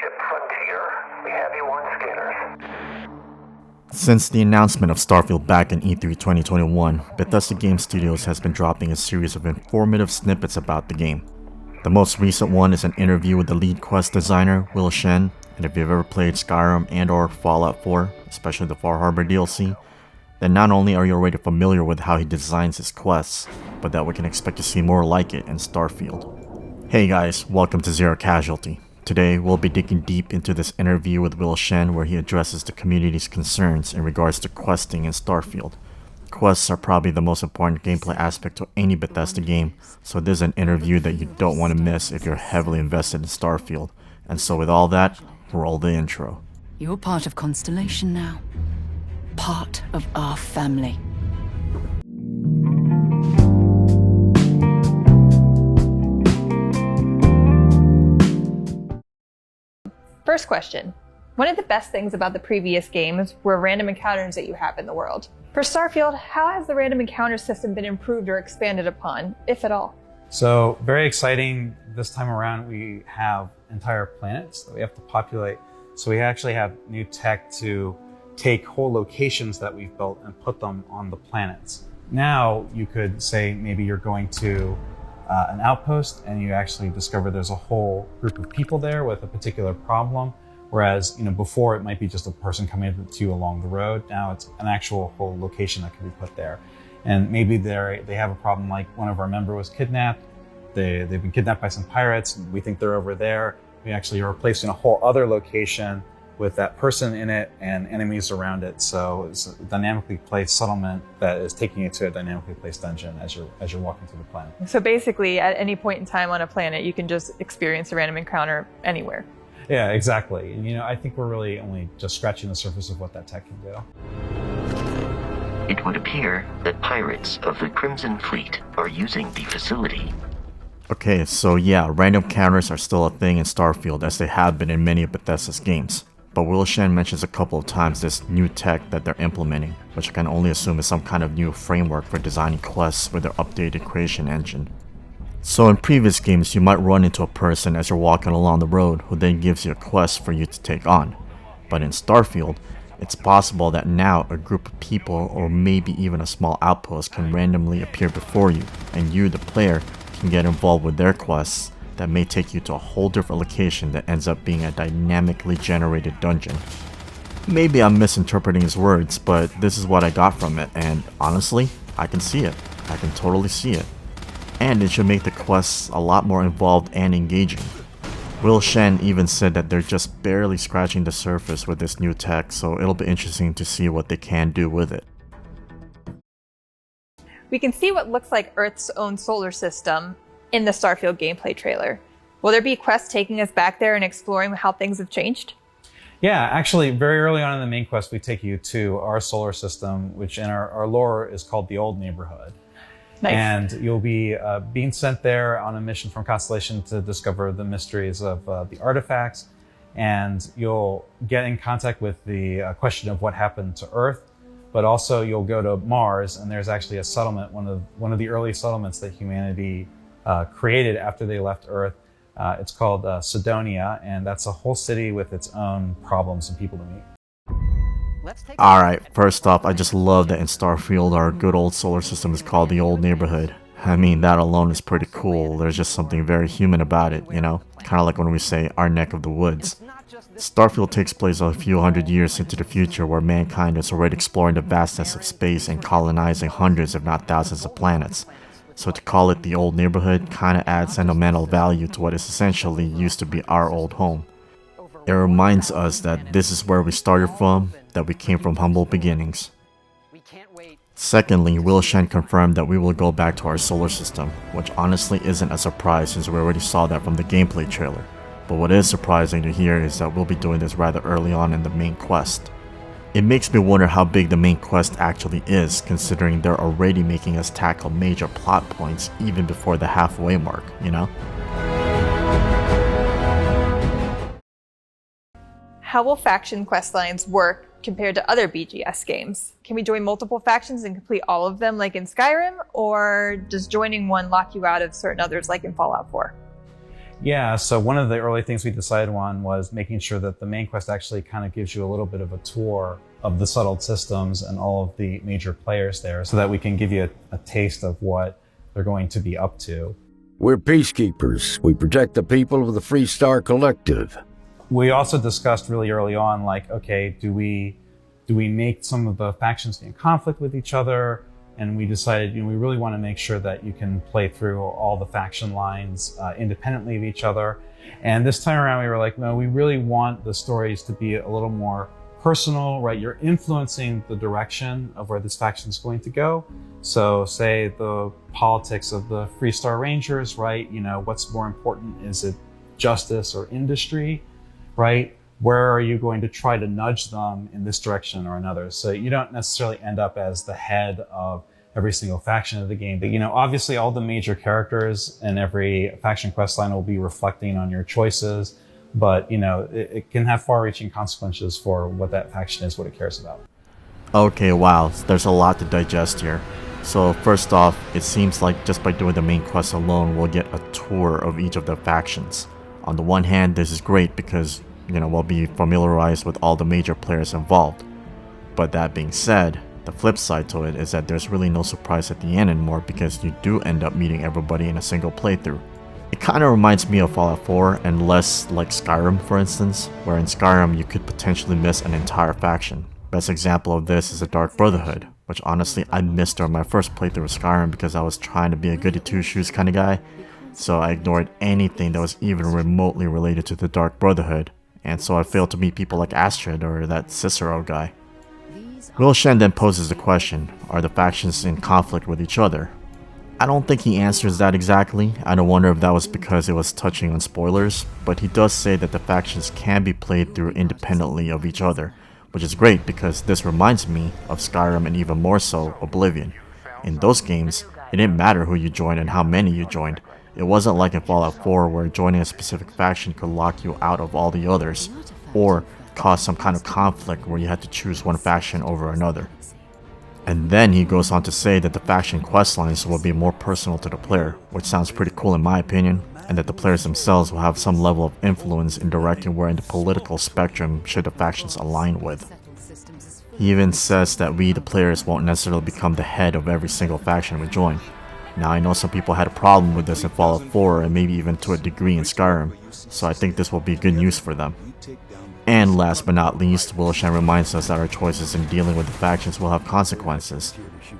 Ship Frontier. We have you on scanners. Since the announcement of Starfield back in E3 2021, Bethesda Game Studios has been dropping a series of informative snippets about the game. The most recent one is an interview with the lead quest designer, Shen, and if you've ever played Skyrim and or Fallout 4, especially the Far Harbor DLC, then not only are you already familiar with how he designs his quests, but that we can expect to see more like it in Starfield. Hey guys, welcome to Zero Casualty. Today, we'll be digging deep into this interview with Shen where he addresses the community's concerns in regards to questing in Starfield. Quests are probably the most important gameplay aspect to any Bethesda game, so this is an interview that you don't want to miss if you're heavily invested in Starfield. And so with all that, roll the intro. You're part of Constellation now. Part of our family. First question. One of the best things about the previous games were random encounters that you have in the world. For Starfield, how has the random encounter system been improved or expanded upon, if at all? So very exciting. This time around, we have entire planets that we have to populate. So we actually have new tech to take whole locations that we've built and put them on the planets. Now you could say maybe you're going to an outpost and you actually discover there's a whole group of people there with a particular problem. Whereas, before it might be just a person coming to you along the road. Now it's an actual whole location that can be put there. And maybe they have a problem like one of our members was kidnapped. They've been kidnapped by some pirates. We think they're over there. We actually are placing a whole other location with that person in it and enemies around it. So it's a dynamically placed settlement that is taking you to a dynamically placed dungeon as you're walking through the planet. So basically, at any point in time on a planet, you can just experience a random encounter anywhere. Yeah, exactly. And I think we're really only just scratching the surface of what that tech can do. It would appear that pirates of the Crimson Fleet are using the facility. Okay, so yeah, random encounters are still a thing in Starfield as they have been in many of Bethesda's games. But Shen mentions a couple of times this new tech that they're implementing, which I can only assume is some kind of new framework for designing quests with their updated creation engine. So in previous games, you might run into a person as you're walking along the road who then gives you a quest for you to take on. But in Starfield, it's possible that now a group of people or maybe even a small outpost can randomly appear before you, and you, the player, can get involved with their quests that may take you to a whole different location that ends up being a dynamically generated dungeon. Maybe I'm misinterpreting his words, but this is what I got from it, and honestly, I can see it. I can totally see it. And it should make the quests a lot more involved and engaging. Shen even said that they're just barely scratching the surface with this new tech, so it'll be interesting to see what they can do with it. We can see what looks like Earth's own solar system in the Starfield gameplay trailer. Will there be quests taking us back there and exploring how things have changed? Yeah, actually, very early on in the main quest, we take you to our solar system, which in our lore is called the Old Neighborhood. Nice. And you'll be being sent there on a mission from Constellation to discover the mysteries of the artifacts. And you'll get in contact with the question of what happened to Earth. But also you'll go to Mars, and there's actually a settlement, one of the early settlements that humanity created after they left Earth. It's called Sidonia, and that's a whole city with its own problems and people to meet. Alright, first off, I just love that in Starfield our good old solar system is called the Old Neighborhood. I mean, that alone is pretty cool. There's just something very human about it, Kind of like when we say our neck of the woods. Starfield takes place a few hundred years into the future where mankind is already exploring the vastness of space and colonizing hundreds if not thousands of planets. So to call it the Old Neighborhood kind of adds sentimental value to what is essentially used to be our old home. It reminds us that this is where we started from, that we came from humble beginnings. Secondly, Shen confirmed that we will go back to our solar system, which honestly isn't a surprise since we already saw that from the gameplay trailer. But what is surprising to hear is that we'll be doing this rather early on in the main quest. It makes me wonder how big the main quest actually is, considering they're already making us tackle major plot points even before the halfway mark, How will faction quest lines work compared to other BGS games? Can we join multiple factions and complete all of them like in Skyrim, or does joining one lock you out of certain others like in Fallout 4? Yeah, so one of the early things we decided on was making sure that the main quest actually kind of gives you a little bit of a tour of the settled systems and all of the major players there, so that we can give you a taste of what they're going to be up to. We're peacekeepers. We protect the people of the Free Star Collective. We also discussed really early on, like, okay, do we make some of the factions be in conflict with each other? And we decided, we really want to make sure that you can play through all the faction lines independently of each other. And this time around, we were like, no, we really want the stories to be a little more personal, right? You're influencing the direction of where this faction is going to go. So say the politics of the Free Star Rangers, right? What's more important? Is it justice or industry, right? Where are you going to try to nudge them in this direction or another? So you don't necessarily end up as the head of every single faction of the game. But, obviously all the major characters in every faction quest line will be reflecting on your choices. But, it can have far-reaching consequences for what that faction is, what it cares about. Okay, wow, there's a lot to digest here. So first off, it seems like just by doing the main quest alone, we'll get a tour of each of the factions. On the one hand, this is great because, we'll be familiarized with all the major players involved. But that being said, the flip side to it is that there's really no surprise at the end anymore because you do end up meeting everybody in a single playthrough. It kind of reminds me of Fallout 4 and less like Skyrim, for instance, where in Skyrim you could potentially miss an entire faction. Best example of this is the Dark Brotherhood, which honestly I missed during my first playthrough of Skyrim because I was trying to be a goody two-shoes kind of guy, so I ignored anything that was even remotely related to the Dark Brotherhood, and so I failed to meet people like Astrid or that Cicero guy. Will Shen then poses the question, are the factions in conflict with each other? I don't think he answers that exactly. I don't wonder if that was because it was touching on spoilers, but he does say that the factions can be played through independently of each other, which is great because this reminds me of Skyrim and even more so Oblivion. In those games, it didn't matter who you joined and how many you joined. It wasn't like in Fallout 4 where joining a specific faction could lock you out of all the others, or cause some kind of conflict where you had to choose one faction over another. And then he goes on to say that the faction questlines will be more personal to the player, which sounds pretty cool in my opinion, and that the players themselves will have some level of influence in directing where in the political spectrum should the factions align with. He even says that we, the players, won't necessarily become the head of every single faction we join. Now I know some people had a problem with this in Fallout 4 and maybe even to a degree in Skyrim, so I think this will be good news for them. And last but not least, Will Shen reminds us that our choices in dealing with the factions will have consequences.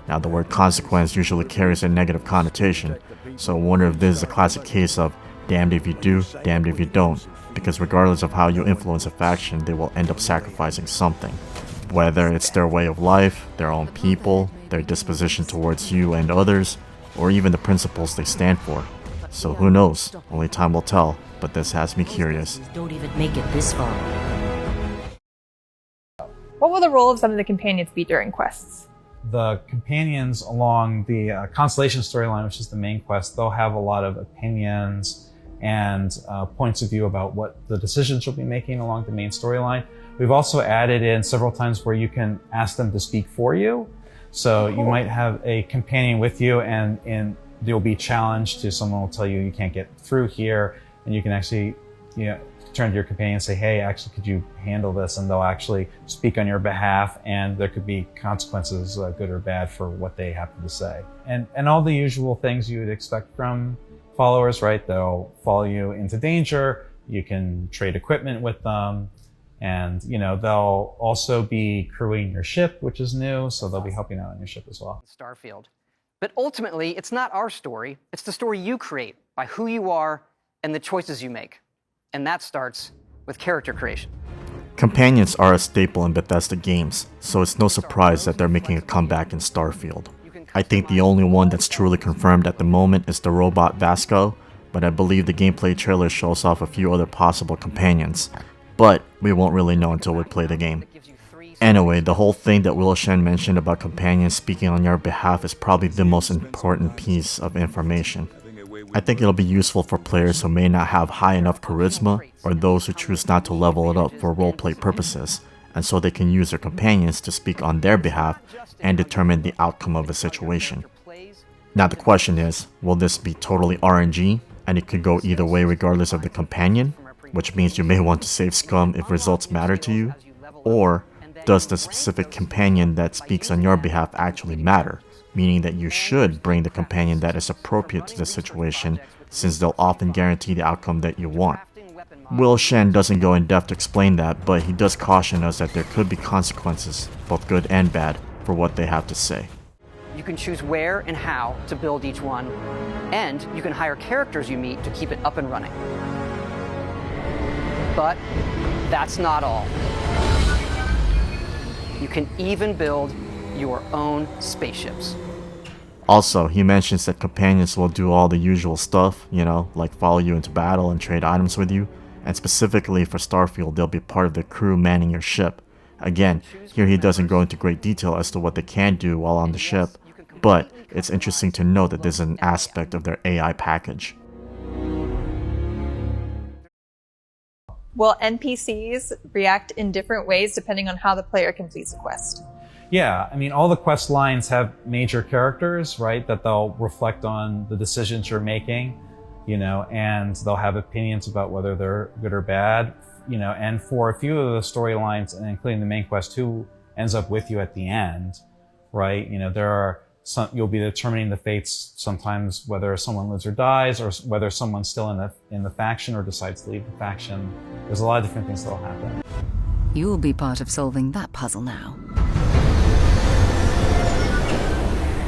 Now the word consequence usually carries a negative connotation, so I wonder if this is a classic case of damned if you do, damned if you don't, because regardless of how you influence a faction, they will end up sacrificing something. Whether it's their way of life, their own people, their disposition towards you and others, or even the principles they stand for. So who knows, only time will tell, but this has me curious. Don't even make it this far. What will the role of some of the companions be during quests? The companions along the Constellation storyline, which is the main quest, they'll have a lot of opinions and points of view about what the decisions you'll be making along the main storyline. We've also added in several times where you can ask them to speak for you. So you might have a companion with you and you'll be challenged to someone will tell you you can't get through here, and you can actually turn to your companion and say, hey, actually, could you handle this? And they'll actually speak on your behalf, and there could be consequences, good or bad, for what they happen to say. And all the usual things you would expect from followers, right? They'll follow you into danger. You can trade equipment with them. And, they'll also be crewing your ship, which is new, so they'll be helping out on your ship as well. Starfield. But ultimately, it's not our story. It's the story you create by who you are and the choices you make. And that starts with character creation. Companions are a staple in Bethesda games, so it's no surprise that they're making a comeback in Starfield. I think the only one that's truly confirmed at the moment is the robot Vasco, but I believe the gameplay trailer shows off a few other possible companions. But we won't really know until we play the game. Anyway, the whole thing that Will Shen mentioned about companions speaking on your behalf is probably the most important piece of information. I think it'll be useful for players who may not have high enough charisma, or those who choose not to level it up for roleplay purposes, and so they can use their companions to speak on their behalf and determine the outcome of a situation. Now the question is, will this be totally RNG, and it could go either way regardless of the companion, which means you may want to save scum if results matter to you, or does the specific companion that speaks on your behalf actually matter, meaning that you should bring the companion that is appropriate to the situation since they'll often guarantee the outcome that you want. Will Shen doesn't go in depth to explain that, but he does caution us that there could be consequences, both good and bad, for what they have to say. You can choose where and how to build each one, and you can hire characters you meet to keep it up and running. But that's not all. You can even build your own spaceships. Also, he mentions that companions will do all the usual stuff, like follow you into battle and trade items with you, and specifically for Starfield, they'll be part of the crew manning your ship. Again, here he doesn't go into great detail as to what they can do while on the ship, but it's interesting to note that this is an aspect of their AI package. Will NPCs react in different ways depending on how the player completes a quest? Yeah, I mean, all the quest lines have major characters, right, that they'll reflect on the decisions you're making, and they'll have opinions about whether they're good or bad, and for a few of the storylines, including the main quest, who ends up with you at the end, right? There are some, you'll be determining the fates sometimes, whether someone lives or dies, or whether someone's still in the faction or decides to leave the faction. There's a lot of different things that'll happen. You'll be part of solving that puzzle now.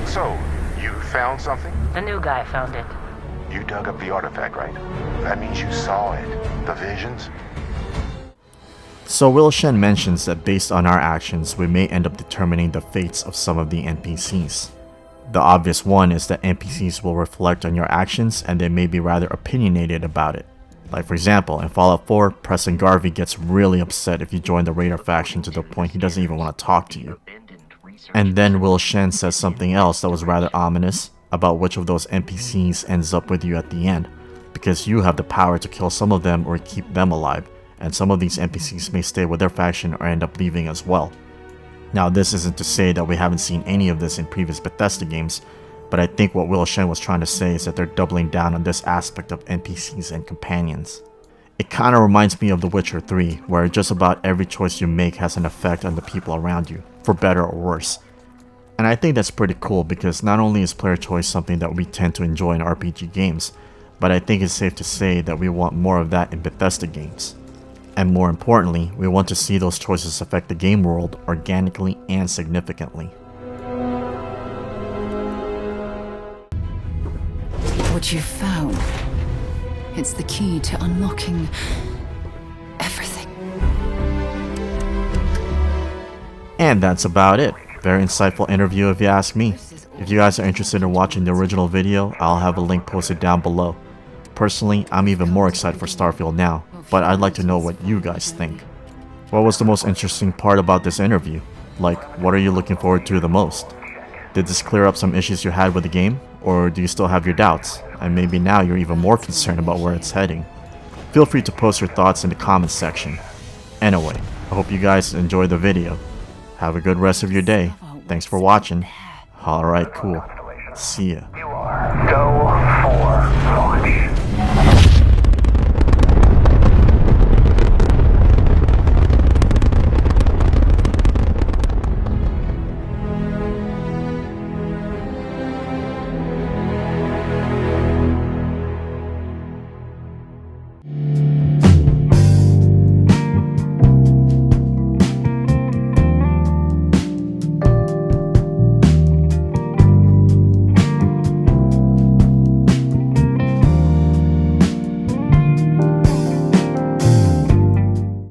So, you found something? The new guy found it. You dug up the artifact, right? That means you saw it. The visions? So Will Shen mentions that based on our actions, we may end up determining the fates of some of the NPCs. The obvious one is that NPCs will reflect on your actions and they may be rather opinionated about it. Like for example, in Fallout 4, Preston Garvey gets really upset if you join the Raider faction to the point he doesn't even want to talk to you. And then Will Shen says something else that was rather ominous about which of those NPCs ends up with you at the end, because you have the power to kill some of them or keep them alive, and some of these NPCs may stay with their faction or end up leaving as well. Now this isn't to say that we haven't seen any of this in previous Bethesda games, but I think what Will Shen was trying to say is that they're doubling down on this aspect of NPCs and companions. It kinda reminds me of The Witcher 3, where just about every choice you make has an effect on the people around you, for better or worse. And I think that's pretty cool because not only is player choice something that we tend to enjoy in RPG games, but I think it's safe to say that we want more of that in Bethesda games. And more importantly, we want to see those choices affect the game world organically and significantly. What you've found, it's the key to unlocking everything. And that's about it. Very insightful interview if you ask me. If you guys are interested in watching the original video, I'll have a link posted down below. Personally, I'm even more excited for Starfield now, but I'd like to know what you guys think. What was the most interesting part about this interview? Like, what are you looking forward to the most? Did this clear up some issues you had with the game? Or do you still have your doubts? And maybe now you're even more concerned about where it's heading? Feel free to post your thoughts in the comments section. Anyway, I hope you guys enjoyed the video. Have a good rest of your day. Thanks for watching. Alright, cool. See ya. You are. Go for launch.